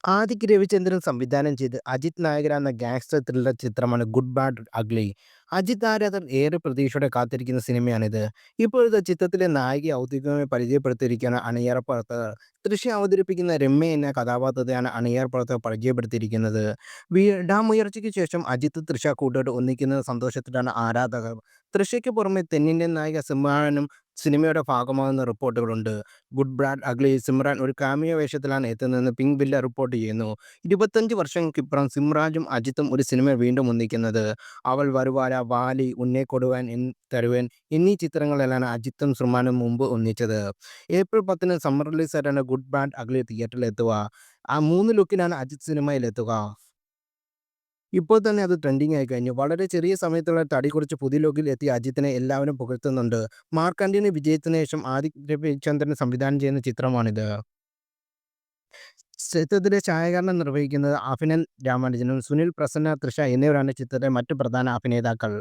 ആദിക് രവിചന്ദ്രൻ സംവിധാനം ചെയ്ത് അജിത് നായകനാകുന്ന ഗാങ്സ്റ്റർ ത്രില്ലർ ചിത്രമാണ് 'ഗുഡ് ബാഡ് അഗ്ലി'. അജിത് ആരാധകർ ഏറെ പ്രതീക്ഷയോടെ കാത്തിരിക്കുന്ന സിനിമയാണിത്. ഇപ്പോഴത്തെ ചിത്രത്തിലെ നായികയെ ഔദ്യോഗികമായി പരിചയപ്പെടുത്തിയിരിക്കുകയാണ് അണിയറ പ്രവർത്തകർ. ദൃശ്യം അവതരിപ്പിക്കുന്ന രമ്യ എന്ന കഥാപാത്രത്തെയാണ് അണിയറ പ്രവർത്തകർ പരിചയപ്പെടുത്തിയിരിക്കുന്നത്. വിടാമുയർച്ചയ്ക്ക് ശേഷം അജിത്ത് തൃഷ കൂട്ടുകെട്ട് ഒന്നിക്കുന്ന സന്തോഷത്തിലാണ് ആരാധകർ. തൃഷയ്ക്ക് പുറമെ തെന്നിന്ത്യൻ നായിക സിമ്രാനും സിനിമയുടെ ഭാഗമാകുന്ന റിപ്പോർട്ടുകളുണ്ട്. 'ഗുഡ് ബാഡ് അഗ്ലി' സിമ്രാൻ ഒരു കാമിയോ വേഷത്തിലാണ് എത്തുന്നതെന്ന് പിങ്ക് വില്ല റിപ്പോർട്ട് ചെയ്യുന്നു. 25 വർഷങ്ങൾക്കിപ്പുറം സിമ്രാനും അജിത്തും ഒരു സിനിമയിൽ വീണ്ടും ഒന്നിക്കുന്നത്. 'അവൾ വരുവാല', 'വാലി', 'ഉന്നെ കൊടുവാൻ തരുവേൻ' എന്നീ ചിത്രങ്ങളിലാണ് അജിത്തും സിമ്രാനും മുമ്പ് ഒന്നിച്ചത്. ഏപ്രിൽ 10-ന് സമ്മർ റിലീസായിട്ടാണ് 'ഗുഡ് ബാഡ് അഗ്ലി' തിയേറ്ററിലെത്തുക. 3 ലുക്കിലാണ് അജിത്ത് സിനിമയിലെത്തുക. ഇപ്പോൾ തന്നെ അത് ട്രെൻഡിങ് ആയി കഴിഞ്ഞു. വളരെ ചെറിയ സമയത്തുള്ള തടി കുറച്ച് പുതിയ ലുക്കിൽ എത്തിയ അജിത്തിനെ എല്ലാവരും പുകഴ്ത്തുന്നുണ്ട്. മാർക്ക് ആന്റണി വിജയത്തിന് ശേഷം ആദിക് രവിചന്ദ്രൻ സംവിധാനം ചെയ്യുന്ന ചിത്രമാണിത്. ചിത്രത്തിലെ ഛായാഗ്രഹണം നിർവഹിക്കുന്നത് അഭിനന്ദ് രാമാനുജനും സുനിൽ പ്രസന്ന, തൃഷ എന്നിവരാണ് ചിത്രത്തിലെ മറ്റ് പ്രധാന അഭിനേതാക്കൾ.